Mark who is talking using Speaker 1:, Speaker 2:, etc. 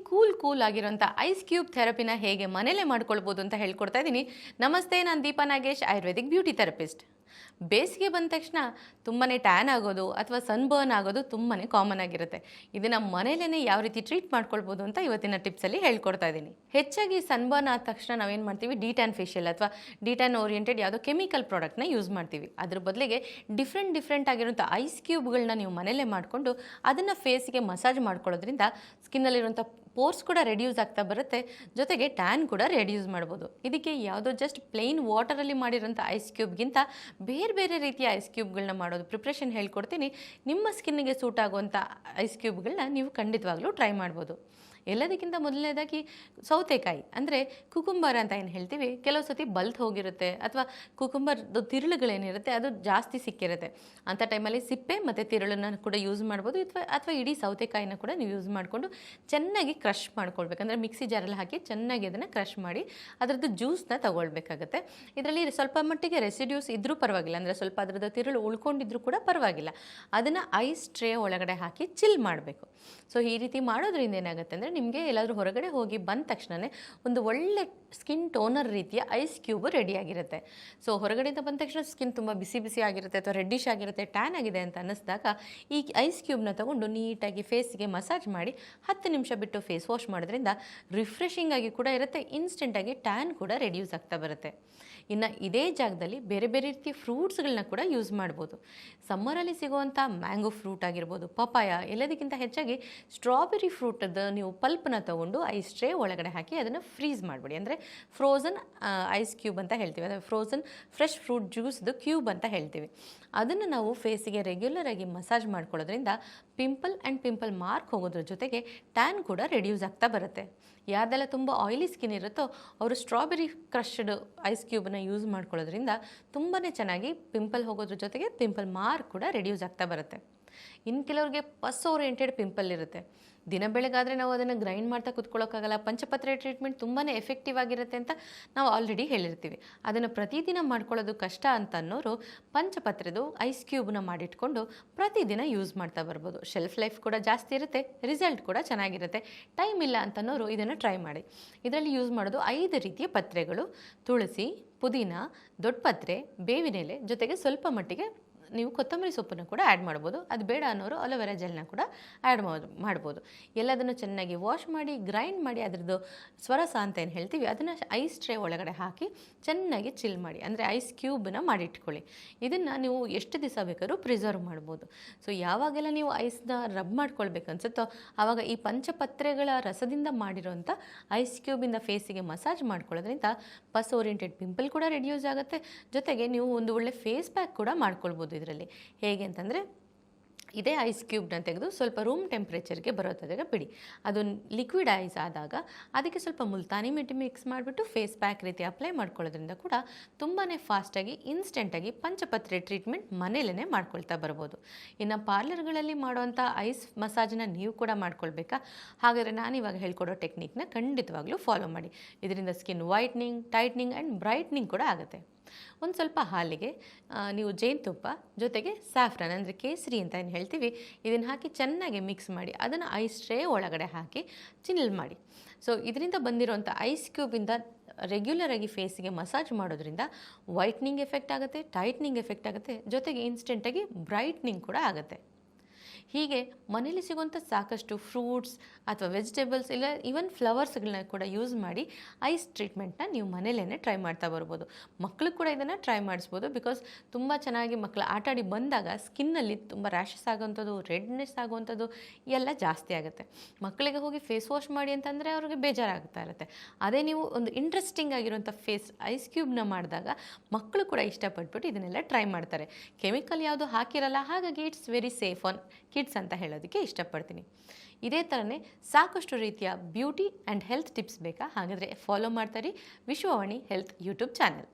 Speaker 1: Cool ಆಗಿರೋಂಥ ice cube ಥೆರಪಿನ ಹೇಗೆ ಮನೇಲೇ ಮಾಡ್ಕೊಳ್ಬೋದು ಅಂತ ಹೇಳ್ಕೊಡ್ತಾ ಇದ್ದೀನಿ. ನಮಸ್ತೆ, ನಾನು ದೀಪಾ ನಾಗೇಶ್, ಆಯುರ್ವೇದಿಕ್ ಬ್ಯೂಟಿ ಥೆರಪಿಸ್ಟ್. ಬೇಸಿಗೆ ಬಂದ ತಕ್ಷಣ ತುಂಬಾ ಟ್ಯಾನ್ ಆಗೋದು ಅಥವಾ ಸನ್ಬರ್ನ್ ಆಗೋದು ತುಂಬಾ ಕಾಮನ್ ಆಗಿರುತ್ತೆ. ಇದನ್ನು ಮನೇಲೇ ಯಾವ ರೀತಿ ಟ್ರೀಟ್ ಮಾಡ್ಕೊಳ್ಬೋದು ಅಂತ ಇವತ್ತಿನ ಟಿಪ್ಸಲ್ಲಿ ಹೇಳ್ಕೊಡ್ತಾ ಇದ್ದೀನಿ. ಹೆಚ್ಚಾಗಿ ಸನ್ಬರ್ನ್ ಆದ ತಕ್ಷಣ ನಾವೇನು ಮಾಡ್ತೀವಿ, ಡಿಟ್ಯಾನ್ ಫೇಶಿಯಲ್ ಅಥವಾ ಡಿಟ್ಯಾನ್ ಓರಿಯೆಂಟೆಡ್ ಯಾವುದೋ ಕೆಮಿಕಲ್ ಪ್ರಾಡಕ್ಟ್ನ ಯೂಸ್ ಮಾಡ್ತೀವಿ. ಅದ್ರ ಬದಲಿಗೆ ಡಿಫ್ರೆಂಟ್ ಆಗಿರೋಂಥ ಐಸ್ ಕ್ಯೂಬ್ಗಳನ್ನ ನೀವು ಮನೇಲೇ ಮಾಡಿಕೊಂಡು ಅದನ್ನು ಫೇಸ್ಗೆ ಮಸಾಜ್ ಮಾಡ್ಕೊಳ್ಳೋದ್ರಿಂದ ಸ್ಕಿನ್ನಲ್ಲಿರುವಂಥ ಪೋರ್ಸ್ ಕೂಡ ರೆಡ್ಯೂಸ್ ಆಗ್ತಾ ಬರುತ್ತೆ, ಜೊತೆಗೆ ಟ್ಯಾನ್ ಕೂಡ ರೆಡ್ಯೂಸ್ ಮಾಡ್ಬೋದು. ಇದಕ್ಕೆ ಯಾವುದೋ ಜಸ್ಟ್ ಪ್ಲೇನ್ ವಾಟರಲ್ಲಿ ಮಾಡಿರೋಂಥ ಐಸ್ ಕ್ಯೂಬ್ಗಿಂತ ಬೇರೆ ರೀತಿಯ ಐಸ್ ಕ್ಯೂಬ್ಗಳನ್ನ ಮಾಡೋದು ಪ್ರಿಪ್ರೇಷನ್ ಹೇಳ್ಕೊಡ್ತೀನಿ. ನಿಮ್ಮ ಸ್ಕಿನ್ನಿಗೆ ಸೂಟ್ ಆಗುವಂಥ ಐಸ್ ಕ್ಯೂಬ್ಗಳನ್ನ ನೀವು ಖಂಡಿತವಾಗ್ಲೂ ಟ್ರೈ ಮಾಡ್ಬೋದು. ಎಲ್ಲದಕ್ಕಿಂತ ಮೊದಲನೇದಾಗಿ ಸೌತೆಕಾಯಿ ಅಂದರೆ ಕುಕುಂಬರ್ ಅಂತ ಏನು ಹೇಳ್ತೀವಿ, ಕೆಲವು ಸತಿ ಬಲ್ತ್ ಹೋಗಿರುತ್ತೆ ಅಥವಾ ಕುಕುಂಬರ್ದು ತಿರುಳುಗಳೇನಿರುತ್ತೆ ಅದು ಜಾಸ್ತಿ ಸಿಕ್ಕಿರುತ್ತೆ. ಅಂಥ ಟೈಮಲ್ಲಿ ಸಿಪ್ಪೆ ಮತ್ತು ತಿರುಳನ್ನು ಕೂಡ ಯೂಸ್ ಮಾಡ್ಬೋದು. ಅಥವಾ ಇಡೀ ಸೌತೆಕಾಯಿನ ಕೂಡ ನೀವು ಯೂಸ್ ಮಾಡಿಕೊಂಡು ಚೆನ್ನಾಗಿ ಕ್ರಷ್ ಮಾಡ್ಕೊಳ್ಬೇಕು. ಅಂದರೆ ಮಿಕ್ಸಿ ಜಾರಲ್ಲಿ ಹಾಕಿ ಚೆನ್ನಾಗಿ ಅದನ್ನು ಕ್ರಷ್ ಮಾಡಿ ಅದರದ್ದು ಜ್ಯೂಸನ್ನ ತಗೊಳ್ಬೇಕಾಗತ್ತೆ. ಇದರಲ್ಲಿ ಸ್ವಲ್ಪ ಮಟ್ಟಿಗೆ ರೆಸಿಡ್ಯೂಸ್ ಇದ್ದರೂ ಪರವಾಗಿಲ್ಲ, ಅಂದರೆ ಸ್ವಲ್ಪ ಅದರದ್ದು ತಿರುಳು ಉಳ್ಕೊಂಡಿದ್ರೂ ಕೂಡ ಪರವಾಗಿಲ್ಲ. ಅದನ್ನು ಐಸ್ ಟ್ರೇ ಒಳಗಡೆ ಹಾಕಿ ಚಿಲ್ ಮಾಡಬೇಕು. ಸೊ ಈ ರೀತಿ ಮಾಡೋದ್ರಿಂದ ಏನಾಗುತ್ತೆ ಅಂದರೆ ನಿಮಗೆ ಎಲ್ಲಾದರೂ ಹೊರಗಡೆ ಹೋಗಿ ಬಂದ ತಕ್ಷಣವೇ ಒಂದು ಒಳ್ಳೆ ಸ್ಕಿನ್ ಟೋನರ್ ರೀತಿಯ ಐಸ್ ಕ್ಯೂಬ್ ರೆಡಿಯಾಗಿರುತ್ತೆ. ಸೊ ಹೊರಗಡೆಯಿಂದ ಬಂದ ತಕ್ಷಣ ಸ್ಕಿನ್ ತುಂಬ ಬಿಸಿ ಆಗಿರುತ್ತೆ ಅಥವಾ ರೆಡ್ಡಿಶ್ ಆಗಿರುತ್ತೆ, ಟ್ಯಾನ್ ಆಗಿದೆ ಅಂತ ಅನ್ನಿಸಿದಾಗ ಈ ಐಸ್ ಕ್ಯೂಬ್ನ ತೊಗೊಂಡು ನೀಟಾಗಿ ಫೇಸ್ಗೆ ಮಸಾಜ್ ಮಾಡಿ 10 ನಿಮಿಷ ಬಿಟ್ಟು ಫೇಸ್ ವಾಶ್ ಮಾಡೋದ್ರಿಂದ ರಿಫ್ರೆಶಿಂಗ್ ಆಗಿ ಕೂಡ ಇರುತ್ತೆ, ಇನ್ಸ್ಟೆಂಟಾಗಿ ಟ್ಯಾನ್ ಕೂಡ ರೆಡ್ಯೂಸ್ ಆಗ್ತಾ ಬರುತ್ತೆ. ಇನ್ನು ಇದೇ ಜಾಗದಲ್ಲಿ ಬೇರೆ ರೀತಿಯ ಫ್ರೂಟ್ಸ್ಗಳನ್ನ ಕೂಡ ಯೂಸ್ ಮಾಡ್ಬೋದು. ಸಮ್ಮರಲ್ಲಿ ಸಿಗುವಂಥ ಮ್ಯಾಂಗೋ ಫ್ರೂಟ್ ಆಗಿರ್ಬೋದು, ಪಪಾಯ, ಎಲ್ಲದಕ್ಕಿಂತ ಹೆಚ್ಚಾಗಿ ಸ್ಟ್ರಾಬೆರಿ ಫ್ರೂಟದ್ದು ನೀವು ಪಲ್ಪನ್ನ ತೊಗೊಂಡು ಐಸ್ ಟ್ರೇ ಒಳಗಡೆ ಹಾಕಿ ಅದನ್ನು ಫ್ರೀಸ್ ಮಾಡಿಬಿಡಿ. ಅಂದರೆ ಫ್ರೋಝನ್ ಐಸ್ ಕ್ಯೂಬ್ ಅಂತ ಹೇಳ್ತೀವಿ, ಅಂದರೆ ಫ್ರೋಝನ್ ಫ್ರೆಶ್ ಫ್ರೂಟ್ ಜ್ಯೂಸ್ದು ಕ್ಯೂಬ್ ಅಂತ ಹೇಳ್ತೀವಿ. ಅದನ್ನು ನಾವು ಫೇಸಿಗೆ ರೆಗ್ಯುಲರಾಗಿ ಮಸಾಜ್ ಮಾಡ್ಕೊಳ್ಳೋದ್ರಿಂದ ಪಿಂಪಲ್ ಮಾರ್ಕ್ ಹೋಗೋದ್ರ ಜೊತೆಗೆ ಟ್ಯಾನ್ ಕೂಡ ರೆಡ್ಯೂಸ್ ಆಗ್ತಾ ಬರುತ್ತೆ. ಯಾರ್ದೆಲ್ಲ ತುಂಬ ಆಯಿಲಿ ಸ್ಕಿನ್ ಇರುತ್ತೋ ಅವರು ಸ್ಟ್ರಾಬೆರಿ ಕ್ರಶ್ಡ್ ಐಸ್ ಕ್ಯೂಬನ್ನ ಯೂಸ್ ಮಾಡ್ಕೊಳ್ಳೋದ್ರಿಂದ ತುಂಬಾ ಚೆನ್ನಾಗಿ ಪಿಂಪಲ್ ಹೋಗೋದ್ರ ಜೊತೆಗೆ ಪಿಂಪಲ್ ಮಾರ್ಕ್ ಕೂಡ ರೆಡ್ಯೂಸ್ ಆಗ್ತಾ ಬರುತ್ತೆ. ಇನ್ನು ಕೆಲವ್ರಿಗೆ ಪಸ್ ಓರಿಯೆಂಟೆಡ್ ಪಿಂಪಲ್ ಇರುತ್ತೆ. ದಿನ ಬೆಳಗಾದರೆ ನಾವು ಅದನ್ನು ಗ್ರೈಂಡ್ ಮಾಡ್ತಾ ಕೂತ್ಕೊಳ್ಳೋಕ್ಕಾಗಲ್ಲ. ಪಂಚಪತ್ರೆ ಟ್ರೀಟ್ಮೆಂಟ್ ತುಂಬಾ ಎಫೆಕ್ಟಿವ್ ಆಗಿರುತ್ತೆ ಅಂತ ನಾವು ಆಲ್ರೆಡಿ ಹೇಳಿರ್ತೀವಿ. ಅದನ್ನು ಪ್ರತಿದಿನ ಮಾಡ್ಕೊಳ್ಳೋದು ಕಷ್ಟ ಅಂತ ಅನ್ನೋರು ಪಂಚಪತ್ರೆದು ಐಸ್ ಕ್ಯೂಬ್ನ ಮಾಡಿಟ್ಕೊಂಡು ಪ್ರತಿದಿನ ಯೂಸ್ ಮಾಡ್ತಾ ಬರ್ಬೋದು. ಶೆಲ್ಫ್ ಲೈಫ್ ಕೂಡ ಜಾಸ್ತಿ ಇರುತ್ತೆ, ರಿಸಲ್ಟ್ ಕೂಡ ಚೆನ್ನಾಗಿರುತ್ತೆ. ಟೈಮ್ ಇಲ್ಲ ಅಂತನ್ನೋರು ಇದನ್ನು ಟ್ರೈ ಮಾಡಿ. ಇದರಲ್ಲಿ ಯೂಸ್ ಮಾಡೋದು 5 ರೀತಿಯ ಪತ್ರೆಗಳು: ತುಳಸಿ, ಪುದೀನ, ದೊಡ್ಡಪತ್ರೆ, ಬೇವಿನೆಲೆ, ಜೊತೆಗೆ ಸ್ವಲ್ಪ ಮಟ್ಟಿಗೆ ನೀವು ಕೊತ್ತಂಬರಿ ಸೊಪ್ಪನ್ನು ಕೂಡ ಆ್ಯಡ್ ಮಾಡ್ಬೋದು. ಅದು ಬೇಡ ಅನ್ನೋರು ಅಲೋವೆರಾ ಜೆಲ್ನ ಕೂಡ ಆ್ಯಡ್ ಮಾಡ್ಬೋದು. ಎಲ್ಲದನ್ನು ಚೆನ್ನಾಗಿ ವಾಶ್ ಮಾಡಿ ಗ್ರೈಂಡ್ ಮಾಡಿ ಅದರದ್ದು ಸ್ವರಸ ಅಂತ ಏನು ಹೇಳ್ತೀವಿ ಅದನ್ನು ಐಸ್ ಟ್ರೇ ಒಳಗಡೆ ಹಾಕಿ ಚೆನ್ನಾಗಿ ಚಿಲ್ ಮಾಡಿ, ಅಂದರೆ ಐಸ್ ಕ್ಯೂಬನ್ನ ಮಾಡಿಟ್ಕೊಳ್ಳಿ. ಇದನ್ನು ನೀವು ಎಷ್ಟು ದಿವಸ ಬೇಕಾದ್ರೂ ಪ್ರಿಸರ್ವ್ ಮಾಡ್ಬೋದು. ಸೊ ಯಾವಾಗೆಲ್ಲ ನೀವು ಐಸ್ನ ರಬ್ ಮಾಡ್ಕೊಳ್ಬೇಕು ಅನ್ಸುತ್ತೋ ಆವಾಗ ಈ ಪಂಚಪತ್ರೆಗಳ ರಸದಿಂದ ಮಾಡಿರೋಂಥ ಐಸ್ ಕ್ಯೂಬಿಂದ ಫೇಸಿಗೆ ಮಸಾಜ್ ಮಾಡ್ಕೊಳ್ಳೋದ್ರಿಂದ ಪಸ್ ಓರಿಯೆಂಟೆಡ್ ಪಿಂಪಲ್ ಕೂಡ ರೆಡ್ಯೂಸ್ ಆಗುತ್ತೆ. ಜೊತೆಗೆ ನೀವು ಒಂದು ಒಳ್ಳೆ ಫೇಸ್ ಪ್ಯಾಕ್ ಕೂಡ ಮಾಡ್ಕೊಳ್ಬೋದು. ಇದರಲ್ಲಿ ಹೇಗೆ ಅಂತಂದರೆ ಇದೇ ಐಸ್ ಕ್ಯೂಬ್ನ ತೆಗೆದು ಸ್ವಲ್ಪ ರೂಮ್ ಟೆಂಪ್ರೇಚರ್ಗೆ ಬರೋ ತನಕ ಬಿಡಿ. ಅದು ಲಿಕ್ವಿಡ್ ಐಸ್ ಆದಾಗ ಅದಕ್ಕೆ ಸ್ವಲ್ಪ ಮುಲ್ತಾನಿ ಮಿಟ್ಟಿ ಮಿಕ್ಸ್ ಮಾಡಿಬಿಟ್ಟು ಫೇಸ್ ಪ್ಯಾಕ್ ರೀತಿ ಅಪ್ಲೈ ಮಾಡ್ಕೊಳ್ಳೋದ್ರಿಂದ ಕೂಡ ತುಂಬಾ ಫಾಸ್ಟಾಗಿ ಇನ್ಸ್ಟೆಂಟಾಗಿ ಪಂಚಪತ್ರೆ ಟ್ರೀಟ್ಮೆಂಟ್ ಮನೇಲೇ ಮಾಡ್ಕೊಳ್ತಾ ಬರ್ಬೋದು. ಇನ್ನು ಪಾರ್ಲರ್ಗಳಲ್ಲಿ ಮಾಡುವಂಥ ಐಸ್ ಮಸಾಜನ್ನ ನೀವು ಕೂಡ ಮಾಡ್ಕೊಳ್ಬೇಕಾ? ಹಾಗಾದರೆ ನಾನಿವಾಗ ಹೇಳ್ಕೊಡೋ ಟೆಕ್ನಿಕ್ನ ಖಂಡಿತವಾಗ್ಲೂ ಫಾಲೋ ಮಾಡಿ. ಇದರಿಂದ skin whitening, tightening and brightening ಕೂಡ ಆಗುತ್ತೆ. ಒಂದು ಸ್ವಲ್ಪ ಹಾಲಿಗೆ ನೀವು ಜೇನುತುಪ್ಪ ಜೊತೆಗೆ ಸ್ಯಾಫ್ರನ್ ಅಂದರೆ ಕೇಸರಿ ಅಂತ ಏನು ಹೇಳ್ತೀವಿ ಇದನ್ನು ಹಾಕಿ ಚೆನ್ನಾಗಿ ಮಿಕ್ಸ್ ಮಾಡಿ ಅದನ್ನು ಐಸ್ ಟ್ರೇ ಒಳಗಡೆ ಹಾಕಿ ಚಿಲ್ ಮಾಡಿ. ಸೊ ಇದರಿಂದ ಬಂದಿರೋಂಥ ಐಸ್ ಕ್ಯೂಬಿಂದ ರೆಗ್ಯುಲರಾಗಿ ಫೇಸಿಗೆ ಮಸಾಜ್ ಮಾಡೋದ್ರಿಂದ ವೈಟ್ನಿಂಗ್ ಎಫೆಕ್ಟ್ ಆಗುತ್ತೆ, ಟೈಟ್ನಿಂಗ್ ಎಫೆಕ್ಟ್ ಆಗುತ್ತೆ, ಜೊತೆಗೆ ಇನ್ಸ್ಟೆಂಟಾಗಿ ಬ್ರೈಟ್ನಿಂಗ್ ಕೂಡ ಆಗುತ್ತೆ. ಹೀಗೆ ಮನೇಲಿ ಸಿಗುವಂಥ ಸಾಕಷ್ಟು ಫ್ರೂಟ್ಸ್ ಅಥವಾ ವೆಜಿಟೇಬಲ್ಸ್ ಇಲ್ಲ ಈವನ್ ಫ್ಲವರ್ಸ್ಗಳನ್ನ ಕೂಡ ಯೂಸ್ ಮಾಡಿ ಐಸ್ ಟ್ರೀಟ್ಮೆಂಟ್ನ ನೀವು ಮನೇಲೇ ಟ್ರೈ ಮಾಡ್ತಾ ಬರ್ಬೋದು. ಮಕ್ಕಳು ಕೂಡ ಇದನ್ನು ಟ್ರೈ ಮಾಡಿಸ್ಬೋದು. ಬಿಕಾಸ್ ತುಂಬ ಚೆನ್ನಾಗಿ ಮಕ್ಕಳು ಆಟಾಡಿ ಬಂದಾಗ ಸ್ಕಿನ್ನಲ್ಲಿ ತುಂಬ ರ್ಯಾಷಸ್ ಆಗೋವಂಥದ್ದು, ರೆಡ್ನೆಸ್ ಆಗುವಂಥದ್ದು ಎಲ್ಲ ಜಾಸ್ತಿ ಆಗುತ್ತೆ. ಮಕ್ಕಳಿಗೆ ಹೋಗಿ ಫೇಸ್ ವಾಶ್ ಮಾಡಿ ಅಂತಂದರೆ ಅವ್ರಿಗೆ ಬೇಜಾರಾಗ್ತಾ ಇರುತ್ತೆ. ಅದೇ ನೀವು ಒಂದು ಇಂಟ್ರೆಸ್ಟಿಂಗ್ ಆಗಿರುವಂಥ ಫೇಸ್ ಐಸ್ ಕ್ಯೂಬ್ನ ಮಾಡಿದಾಗ ಮಕ್ಕಳು ಕೂಡ ಇಷ್ಟಪಟ್ಬಿಟ್ಟು ಇದನ್ನೆಲ್ಲ ಟ್ರೈ ಮಾಡ್ತಾರೆ. ಕೆಮಿಕಲ್ ಯಾವುದು ಹಾಕಿರಲ್ಲ, ಹಾಗಾಗಿ it's very safe on kids ಅಂತ ಹೇಳೋದಕ್ಕೆ ಇಷ್ಟಪಡ್ತೀನಿ. ಇದೇ ಥರನೇ ಸಾಕಷ್ಟು ರೀತಿಯ ಬ್ಯೂಟಿ ಆ್ಯಂಡ್ ಹೆಲ್ತ್ ಟಿಪ್ಸ್ ಬೇಕಾ? ಹಾಗಾದರೆ ಫಾಲೋ ಮಾಡ್ತಾರೆ ವಿಶ್ವವಾಣಿ ಹೆಲ್ತ್ ಯೂಟ್ಯೂಬ್ ಚಾನೆಲ್.